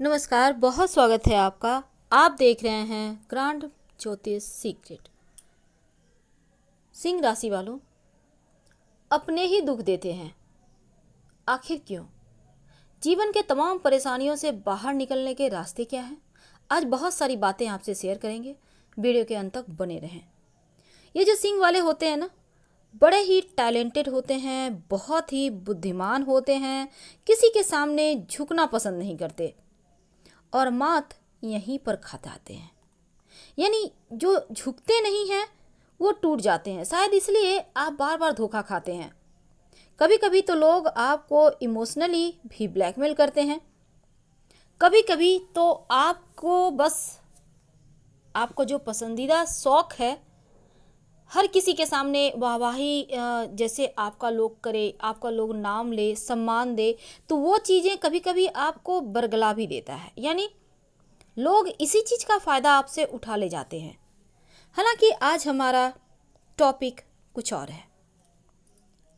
नमस्कार, बहुत स्वागत है आपका। आप देख रहे हैं ग्रांड ज्योतिष सीक्रेट। सिंह राशि वालों, अपने ही दुख देते हैं, आखिर क्यों? जीवन के तमाम परेशानियों से बाहर निकलने के रास्ते क्या हैं? आज बहुत सारी बातें आपसे शेयर करेंगे, वीडियो के अंत तक बने रहें। ये जो सिंह वाले होते हैं ना, बड़े ही टैलेंटेड होते हैं, बहुत ही बुद्धिमान होते हैं, किसी के सामने झुकना पसंद नहीं करते और मात यहीं पर खा जाते हैं। यानी जो झुकते नहीं हैं वो टूट जाते हैं। शायद इसलिए आप बार बार धोखा खाते हैं। कभी कभी तो लोग आपको इमोशनली भी ब्लैकमेल करते हैं। कभी कभी तो आपको बस आपको जो पसंदीदा शौक है, हर किसी के सामने वाहवाही जैसे आपका लोग करे, आपका लोग नाम ले, सम्मान दे, तो वो चीज़ें कभी कभी आपको बरगला भी देता है। यानी लोग इसी चीज़ का फ़ायदा आपसे उठा ले जाते हैं। हालांकि आज हमारा टॉपिक कुछ और है।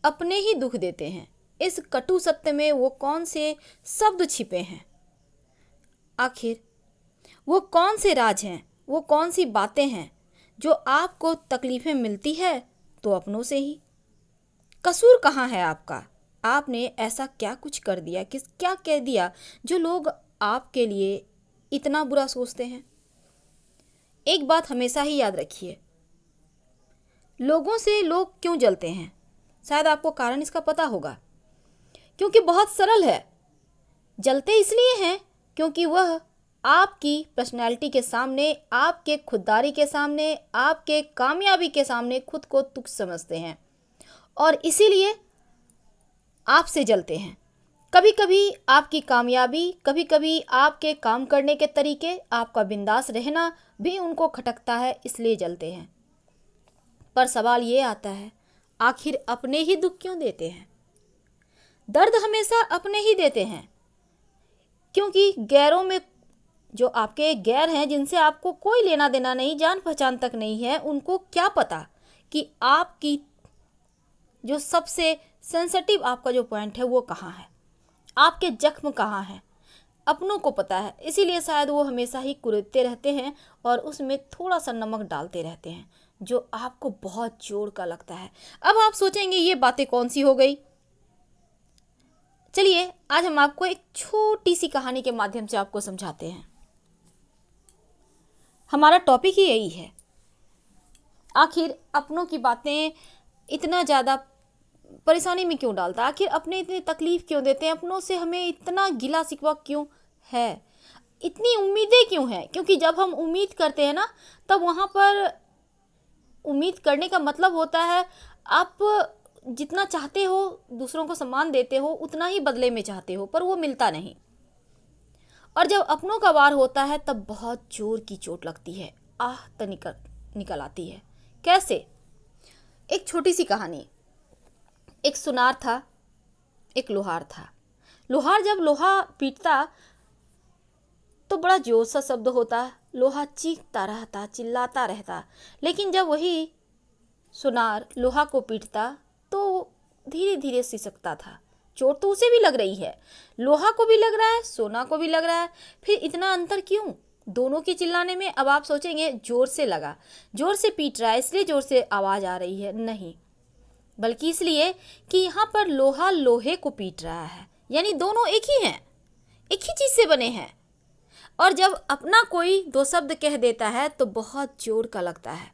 अपने ही दुख देते हैं। इस कटु सत्य में वो कौन से शब्द छिपे हैं? आखिर वो कौन से राज हैं? वो कौन सी बातें हैं जो आपको तकलीफ़ें मिलती है तो अपनों से ही? कसूर कहाँ है आपका? आपने ऐसा क्या कुछ कर दिया, क्या कह दिया जो लोग आपके लिए इतना बुरा सोचते हैं? एक बात हमेशा ही याद रखिए, लोगों से लोग क्यों जलते हैं? शायद आपको कारण इसका पता होगा, क्योंकि बहुत सरल है। जलते इसलिए हैं क्योंकि वह आपकी पर्सनैलिटी के सामने, आपके खुददारी के सामने, आपके कामयाबी के सामने खुद को तुच्छ समझते हैं और इसीलिए आपसे जलते हैं। कभी कभी आपकी कामयाबी, कभी कभी आपके काम करने के तरीके, आपका बिंदास रहना भी उनको खटकता है, इसलिए जलते हैं। पर सवाल ये आता है, आखिर अपने ही दुख क्यों देते हैं? दर्द हमेशा अपने ही देते हैं, क्योंकि गैरों में जो आपके गैर हैं, जिनसे आपको कोई लेना देना नहीं, जान पहचान तक नहीं है, उनको क्या पता कि आपकी जो सबसे सेंसिटिव आपका जो पॉइंट है वो कहाँ है, आपके जख्म कहाँ हैं। अपनों को पता है, इसीलिए शायद वो हमेशा ही कुरेदते रहते हैं और उसमें थोड़ा सा नमक डालते रहते हैं जो आपको बहुत जोर का लगता है। अब आप सोचेंगे ये बातें कौन सी हो गई। चलिए आज हम आपको एक छोटी सी कहानी के माध्यम से आपको समझाते हैं। हमारा टॉपिक ही यही है, आखिर अपनों की बातें इतना ज़्यादा परेशानी में क्यों डालता? आखिर अपने इतनी तकलीफ क्यों देते हैं? अपनों से हमें इतना गिला शिकवा क्यों है? इतनी उम्मीदें क्यों हैं? क्योंकि जब हम उम्मीद करते हैं ना, तब वहाँ पर उम्मीद करने का मतलब होता है आप जितना चाहते हो, दूसरों को सम्मान देते हो, उतना ही बदले में चाहते हो, पर वो मिलता नहीं। और जब अपनों का वार होता है तब बहुत जोर की चोट लगती है, आह तो निकल आती है। कैसे? एक छोटी सी कहानी। एक सुनार था, एक लोहार था। लोहार जब लोहा पीटता तो बड़ा जोर सा शब्द होता, लोहा चीखता रहता, चिल्लाता रहता। लेकिन जब वही सुनार लोहा को पीटता तो धीरे धीरे सिसकता था। चोट तो उसे भी लग रही है, लोहा को भी लग रहा है, सोना को भी लग रहा है, फिर इतना अंतर क्यों दोनों के चिल्लाने में? अब आप सोचेंगे जोर से लगा, जोर से पीट रहा है इसलिए जोर से आवाज़ आ रही है। नहीं, बल्कि इसलिए कि यहाँ पर लोहा लोहे को पीट रहा है। यानी दोनों एक ही हैं, एक ही चीज़ से बने हैं। और जब अपना कोई दो शब्द कह देता है तो बहुत जोर का लगता है,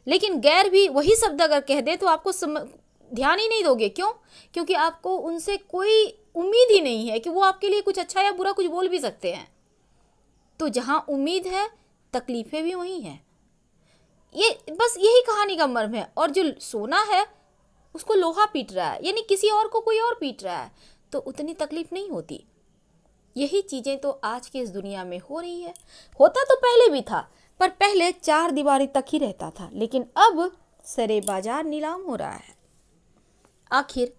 लेकिन गैर भी वही शब्द अगर कह दे तो आपको ध्यान ही नहीं दोगे। क्यों? क्योंकि आपको उनसे कोई उम्मीद ही नहीं है कि वो आपके लिए कुछ अच्छा या बुरा कुछ बोल भी सकते हैं। तो जहाँ उम्मीद है, तकलीफें भी वही हैं। ये बस यही कहानी का मर्म है। और जो सोना है उसको लोहा पीट रहा है, यानी किसी और को कोई और पीट रहा है, तो उतनी तकलीफ नहीं होती। यही चीज़ें तो आज की इस दुनिया में हो रही है। होता तो पहले भी था, पर पहले चार दीवारी तक ही रहता था, लेकिन अब सरे बाजार नीलाम हो रहा है। आखिर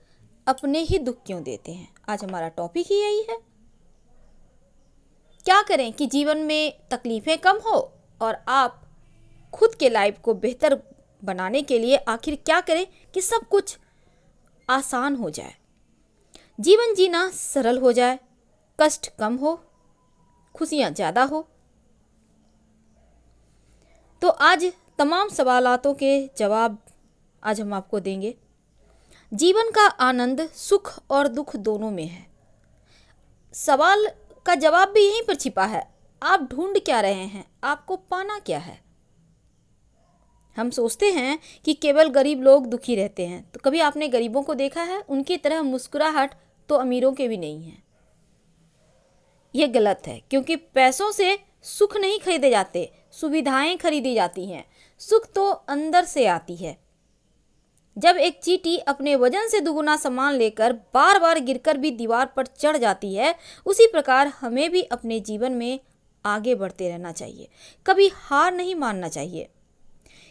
अपने ही दुख क्यों देते हैं? आज हमारा टॉपिक ही यही है। क्या करें कि जीवन में तकलीफें कम हो और आप खुद के लाइफ को बेहतर बनाने के लिए आखिर क्या करें कि सब कुछ आसान हो जाए, जीवन जीना सरल हो जाए, कष्ट कम हो खुशियाँ ज़्यादा हो? तो आज तमाम सवालातों के जवाब आज हम आपको देंगे। जीवन का आनंद सुख और दुख दोनों में है। सवाल का जवाब भी यहीं पर छिपा है। आप ढूंढ क्या रहे हैं? आपको पाना क्या है? हम सोचते हैं कि केवल गरीब लोग दुखी रहते हैं, तो कभी आपने गरीबों को देखा है? उनकी तरह मुस्कुराहट तो अमीरों के भी नहीं है। ये गलत है, क्योंकि पैसों से सुख नहीं खरीदे जाते, सुविधाएं खरीदी जाती हैं। सुख तो अंदर से आती है। जब एक चींटी अपने वजन से दुगुना सामान लेकर बार बार गिरकर भी दीवार पर चढ़ जाती है, उसी प्रकार हमें भी अपने जीवन में आगे बढ़ते रहना चाहिए, कभी हार नहीं मानना चाहिए।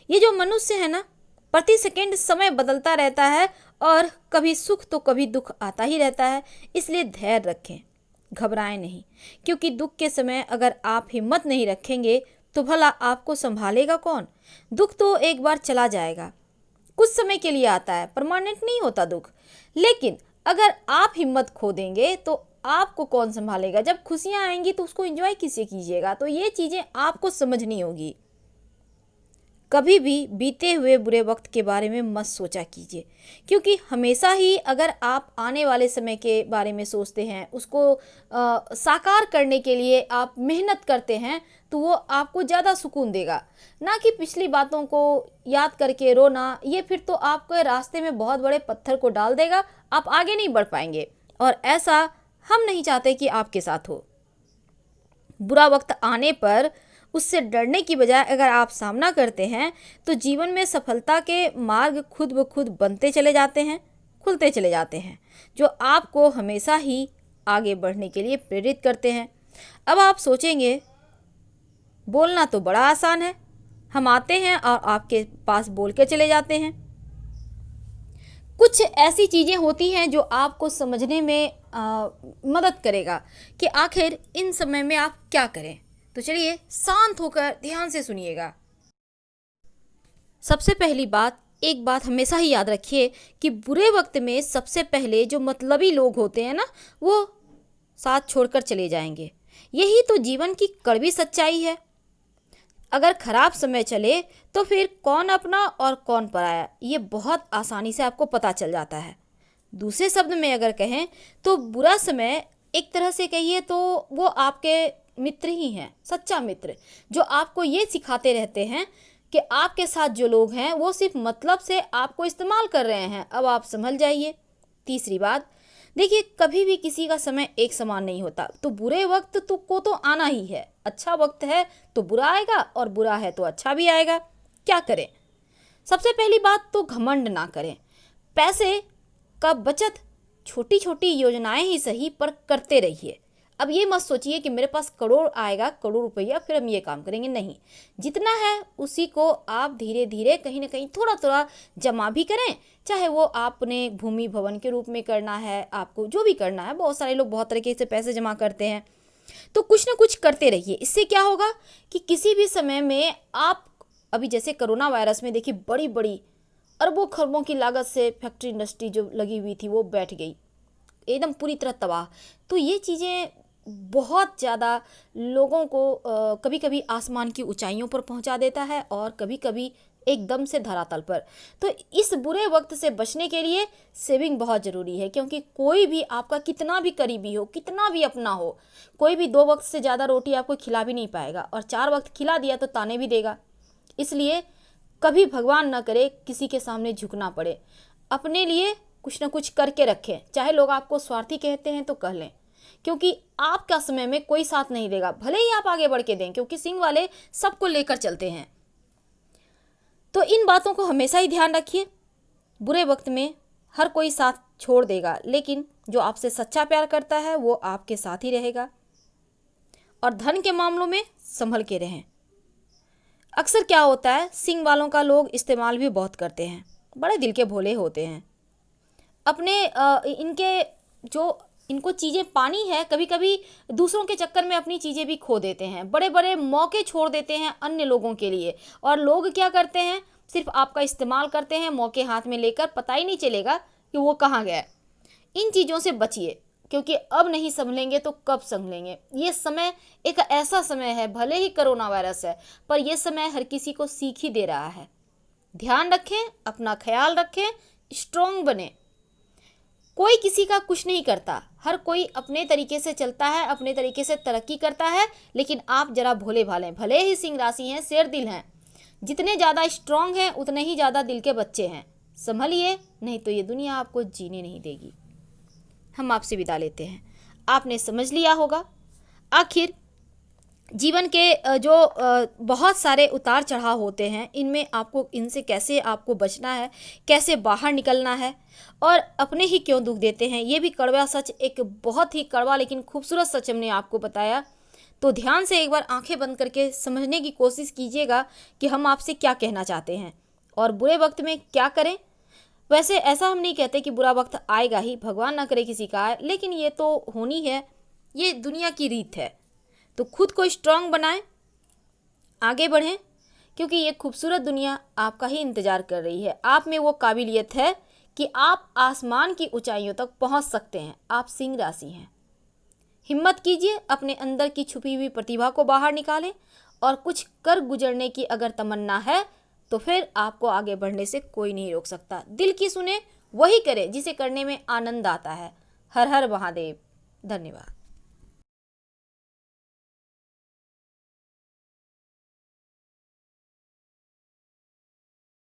ये जो मनुष्य है ना, प्रति सेकंड समय बदलता रहता है और कभी सुख तो कभी दुख आता ही रहता है। इसलिए धैर्य रखें, घबराएं नहीं, क्योंकि दुख के समय अगर आप हिम्मत नहीं रखेंगे तो भला आपको संभालेगा कौन? दुख तो एक बार चला जाएगा, कुछ समय के लिए आता है, परमानेंट नहीं होता दुख। लेकिन अगर आप हिम्मत खो देंगे तो आपको कौन संभालेगा? जब खुशियां आएंगी तो उसको एंजॉय किससे कीजिएगा? तो ये चीज़ें आपको समझनी होगी। कभी भी बीते हुए बुरे वक्त के बारे में मत सोचा कीजिए, क्योंकि हमेशा ही अगर आप आने वाले समय के बारे में सोचते हैं, उसको साकार करने के लिए आप मेहनत करते हैं, तो वो आपको ज़्यादा सुकून देगा, ना कि पिछली बातों को याद करके रोना। ये फिर तो आपके रास्ते में बहुत बड़े पत्थर को डाल देगा, आप आगे नहीं बढ़ पाएंगे, और ऐसा हम नहीं चाहते कि आपके साथ हो। बुरा वक्त आने पर उससे डरने की बजाय अगर आप सामना करते हैं तो जीवन में सफलता के मार्ग खुद ब खुद बनते चले जाते हैं, खुलते चले जाते हैं, जो आपको हमेशा ही आगे बढ़ने के लिए प्रेरित करते हैं। अब आप सोचेंगे, बोलना तो बड़ा आसान है, हम आते हैं और आपके पास बोल के चले जाते हैं। कुछ ऐसी चीज़ें होती हैं जो आपको समझने में मदद करेगा कि आखिर इन समय में आप क्या करें। तो चलिए शांत होकर ध्यान से सुनिएगा। सबसे पहली बात, एक बात हमेशा ही याद रखिए कि बुरे वक्त में सबसे पहले जो मतलबी लोग होते हैं ना, वो साथ छोड़कर चले जाएंगे। यही तो जीवन की कड़वी सच्चाई है। अगर खराब समय चले तो फिर कौन अपना और कौन पराया, ये बहुत आसानी से आपको पता चल जाता है। दूसरे शब्द में अगर कहें तो बुरा समय एक तरह से कहिए तो वो आपके मित्र ही हैं, सच्चा मित्र, जो आपको ये सिखाते रहते हैं कि आपके साथ जो लोग हैं वो सिर्फ मतलब से आपको इस्तेमाल कर रहे हैं। अब आप संभल जाइए। तीसरी बात, देखिए कभी भी किसी का समय एक समान नहीं होता, तो बुरे वक्त को तो आना ही है। अच्छा वक्त है तो बुरा आएगा और बुरा है तो अच्छा भी आएगा। क्या करें? सबसे पहली बात तो घमंड ना करें। पैसे का बचत छोटी छोटी योजनाएं ही सही पर करते रहिए। अब ये मत सोचिए कि मेरे पास करोड़ आएगा, करोड़ रुपया, फिर हम ये काम करेंगे। नहीं, जितना है उसी को आप धीरे धीरे कहीं ना कहीं थोड़ा थोड़ा जमा भी करें। चाहे वो आपने भूमि भवन के रूप में करना है, आपको जो भी करना है, बहुत सारे लोग बहुत तरीके से पैसे जमा करते हैं, तो कुछ ना कुछ करते रहिए। इससे क्या होगा कि किसी भी समय में आप, अभी जैसे कोरोना वायरस में देखिए बड़ी बड़ी अरबों खरबों की लागत से फैक्ट्री इंडस्ट्री जो लगी हुई थी वो बैठ गई, एकदम पूरी तरह तबाह। तो ये चीज़ें बहुत ज़्यादा लोगों को कभी कभी आसमान की ऊंचाइयों पर पहुंचा देता है और कभी कभी एकदम से धरातल पर। तो इस बुरे वक्त से बचने के लिए सेविंग बहुत ज़रूरी है, क्योंकि कोई भी आपका कितना भी करीबी हो, कितना भी अपना हो, कोई भी 2 वक्त से ज़्यादा रोटी आपको खिला भी नहीं पाएगा, और 4 वक्त खिला दिया तो ताने भी देगा। इसलिए कभी भगवान न करे किसी के सामने झुकना पड़े। अपने लिए कुछ ना कुछ करके रखें, चाहे लोग आपको स्वार्थी कहते हैं तो कह लें, क्योंकि आपका समय में कोई साथ नहीं देगा, भले ही आप आगे बढ़ के दें, क्योंकि सिंह वाले सबको लेकर चलते हैं। तो इन बातों को हमेशा ही ध्यान रखिए। बुरे वक्त में हर कोई साथ छोड़ देगा, लेकिन जो आपसे सच्चा प्यार करता है वो आपके साथ ही रहेगा। और धन के मामलों में संभल के रहें। अक्सर क्या होता है, सिंह वालों का लोग इस्तेमाल भी बहुत करते हैं, बड़े दिल के भोले होते हैं। अपने इनके जो इनको चीज़ें पानी है, कभी कभी दूसरों के चक्कर में अपनी चीज़ें भी खो देते हैं, बड़े बड़े मौके छोड़ देते हैं अन्य लोगों के लिए। और लोग क्या करते हैं, सिर्फ आपका इस्तेमाल करते हैं, मौके हाथ में लेकर पता ही नहीं चलेगा कि वो कहाँ गया। इन चीज़ों से बचिए। क्योंकि अब नहीं संभलेंगे तो कब संभलेंगे। ये समय एक ऐसा समय है, भले ही कोरोना वायरस है, पर यह समय हर किसी को सीख ही दे रहा है। ध्यान रखें, अपना ख्याल रखें, स्ट्रॉन्ग बने। कोई किसी का कुछ नहीं करता, हर कोई अपने तरीके से चलता है, अपने तरीके से तरक्की करता है। लेकिन आप जरा भोले भाले, भले ही सिंह राशि हैं, शेर दिल हैं, जितने ज़्यादा स्ट्रांग हैं उतने ही ज़्यादा दिल के बच्चे हैं। संभलिए, नहीं तो ये दुनिया आपको जीने नहीं देगी। हम आपसे विदा लेते हैं। आपने समझ लिया होगा आखिर जीवन के जो बहुत सारे उतार चढ़ाव होते हैं, इनसे कैसे आपको बचना है, कैसे बाहर निकलना है, और अपने ही क्यों दुख देते हैं। ये भी कड़वा सच, एक बहुत ही कड़वा लेकिन खूबसूरत सच हमने आपको बताया। तो ध्यान से एक बार आंखें बंद करके समझने की कोशिश कीजिएगा कि हम आपसे क्या कहना चाहते हैं और बुरे वक्त में क्या करें। वैसे ऐसा हम नहीं कहते कि बुरा वक्त आएगा ही, भगवान ना करे किसी का आए, लेकिन ये तो होनी है, ये दुनिया की रीत है। तो खुद को स्ट्रांग बनाएं, आगे बढ़ें, क्योंकि ये खूबसूरत दुनिया आपका ही इंतज़ार कर रही है। आप में वो काबिलियत है कि आप आसमान की ऊंचाइयों तक पहुंच सकते हैं। आप सिंह राशि हैं। हिम्मत कीजिए, अपने अंदर की छुपी हुई प्रतिभा को बाहर निकालें, और कुछ कर गुजरने की अगर तमन्ना है तो फिर आपको आगे बढ़ने से कोई नहीं रोक सकता। दिल की सुने, वही करे जिसे करने में आनंद आता है। हर हर महादेव। धन्यवाद।